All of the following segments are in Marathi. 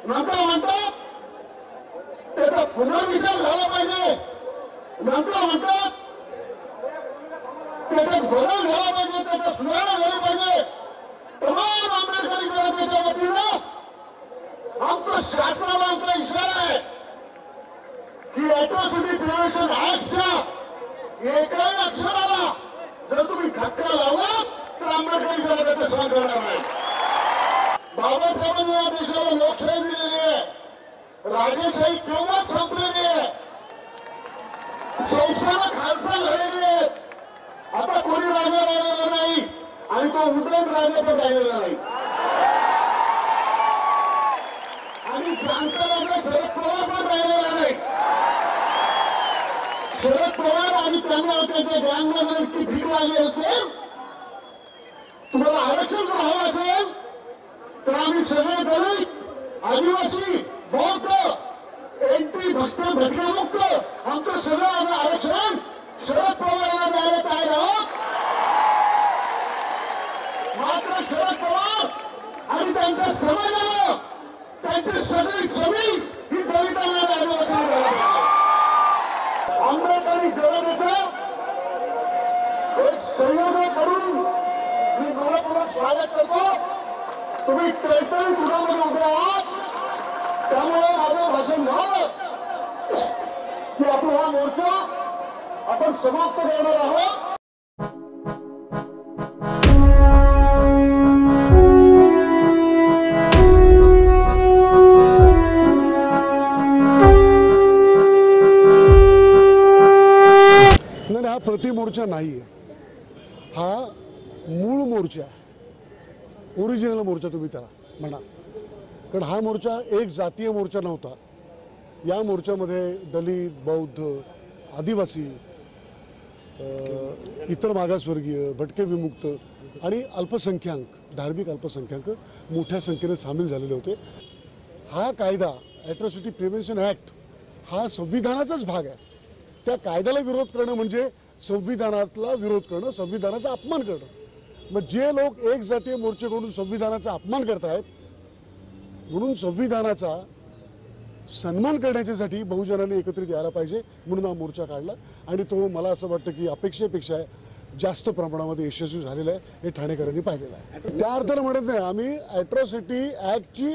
नंतर म्हणतात त्याचा पुनर्विचार झाला पाहिजे, नंतर म्हणतात त्याच्यात बदल झाला पाहिजे, त्याच्यात सुधारणा झाली पाहिजे। तमाम आंबेडकरी जनतेच्या वतीनं आमचा शासनाला आमचा इशारा आहे की अॅट्रॉसिटी प्रिव्हेन्शन ऍक्टच्या एकाही अक्षराला जर तुम्ही धक्का लावला तर आंबेडकरी जनतेचा सहन करणार नाही। बाबासाहेबांनी या देशाला लोकशाही दिलेली आहे, राजेशाही केव्हा संपलेली आहे, संस्थानं खालसा झालेली आहेत। आता कोणी राजा राहिलेला नाही आणि तो उदयन राजा पण राहिलेला नाही। आणि जाणता राजा शरद पवार पण राहिलेला नाही। शरद पवार आणि त्यांना त्यांच्या गँगला जर इतकी भीक लागली असेल, तुम्हाला आरक्षण जर हवं असेल तर आम्ही सगळे दलित, आदिवासी, बौद्ध, एनटी, भटक्यामुक्त आमचं सगळं आरक्षण शरद पवारांना द्यायला तयार आहोत। मात्र शरद पवार आणि त्यांच्या समाजाला त्यांची सगळी जमीन ही दलितांना आदिवासी द्यायला। आंबेडकरी जनतेचं एक संयोजन करून मी मनपूर्वक स्वागत करतो। तुम्ही टळटळीत उन्हामध्ये उभे आहात, त्यामुळे माझं भाषण झालं की आपला हा मोर्चा आपण समाप्त करणार आहोत। नाही, हा प्रतिमोर्चा नाहीये, हा मूळ मोर्चा आहे, ओरिजिनल मोर्चा तुम्ही त्याला म्हणा। कारण हा मोर्चा एक जातीय मोर्चा नव्हता। या मोर्चामध्ये दलित, बौद्ध, आदिवासी, इतर मागासवर्गीय, भटके विमुक्त आणि अल्पसंख्याक, धार्मिक अल्पसंख्याक मोठ्या संख्येने सामील झालेले होते। हा कायदा अॅट्रॉसिटी प्रिव्हेन्शन ॲक्ट हा संविधानाचाच भाग आहे। त्या कायद्याला विरोध करणं म्हणजे संविधानातला विरोध करणं, संविधानाचा अपमान करणं। मग जे लोक एक जातीय मोर्चेकडून संविधानाचा अपमान करतायत, म्हणून संविधानाचा सन्मान करण्यासाठी बहुजनांनी एकत्रित यायला पाहिजे, म्हणून हा मोर्चा काढला। आणि तो मला असं वाटतं की अपेक्षेपेक्षा जास्त प्रमाणामध्ये यशस्वी झालेला आहे, हे ठाणेकरांनी पाहिलेलं आहे। त्या अर्थानं म्हणत नाही आम्ही अॅट्रॉसिटी ॲक्टची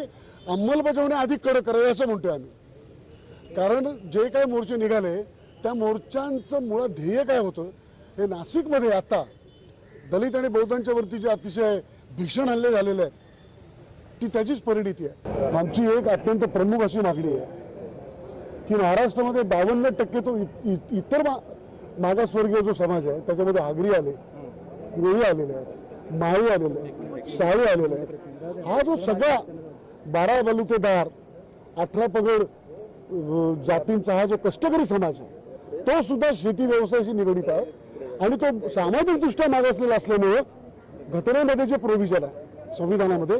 अंमलबजावणी अधिक कडक करावी असं म्हणतोय आम्ही। कारण जे काही मोर्चे निघाले त्या मोर्चांचं मुळात ध्येय काय होतं, हे नाशिकमध्ये आता दलित आणि बौद्धांच्या वरती जे अतिशय भीषण हल्ले झालेले आहेत ती त्याचीच परिणिती आहे। आमची एक अत्यंत प्रमुख अशी मागणी आहे की महाराष्ट्रामध्ये 52% तो इतर मागासवर्गीय जो समाज आहे त्याच्यामध्ये आगरी आले, कोळी आलेले आहेत, माळी आलेले आहेत, साळी आलेले आहेत। हा जो सगळा 12 बलुतेदार 18 पगड जातींचा हा जो कष्टकरी समाज आहे तो सुद्धा शेती व्यवसायाशी निगडित आहे। आणि तो सामाजिकदृष्ट्या मागासलेला असल्यामुळे घटनेमध्ये जे प्रोव्हिजन आहे संविधानामध्ये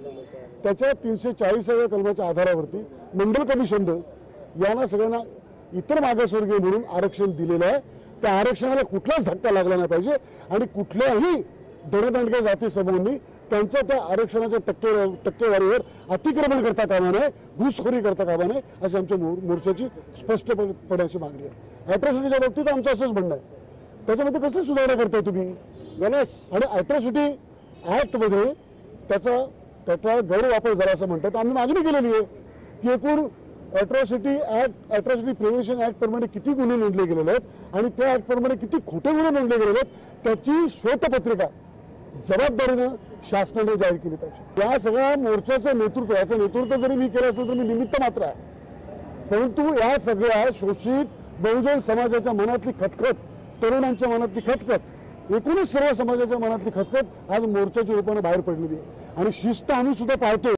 त्याच्या 340व्या कलमाच्या आधारावरती मंडल कमिशन यांना सगळ्यांना इतर मागासवर्गीय म्हणून आरक्षण दिलेलं आहे। त्या आरक्षणाला कुठलाच धक्का लागला नाही पाहिजे आणि कुठल्याही दडदांडक्या जाती समूहांनी त्यांच्या त्या आरक्षणाच्या टक्केवारीवर अतिक्रमण करता कामा नये, घुसखोरी करता कामा नये, अशी आमच्या मोर्चाची स्पष्टपणे मागणी आहे। अॅट्रॉसिटीच्या बाबतीत आमचं असंच म्हणणं आहे, त्याच्यामध्ये कसली सुधारणा करताय तुम्ही गणेश? आणि अॅट्रॉसिटी ॲक्टमध्ये त्याचा गैरवापर झाला असं म्हणतात। आम्ही मागणी केलेली आहे की एकूण अॅट्रॉसिटी प्रिव्हेन्शन ॲक्ट प्रमाणे किती गुन्हे नोंदले गेलेले आहेत आणि त्या ॲक्ट प्रमाणे किती खोटे गुन्हे नोंदले गेलेले आहेत त्याची श्वेतपत्रिका जबाबदारीनं शासनाने जाहीर केली पाहिजे। या सगळ्या मोर्चाचं नेतृत्व, याचं नेतृत्व जरी मी केलं असेल तर मी निमित्त मात्र आहे, परंतु या सगळ्या शोषित बहुजन समाजाच्या मनातली खतखत, तरुणांच्या मनातली खतखत, एकूणच सर्व समाजाच्या मनातली खतखत आज मोर्चाच्या रूपाने बाहेर पडलेली आहे। आणि शिस्त आम्ही सुद्धा पाळतो।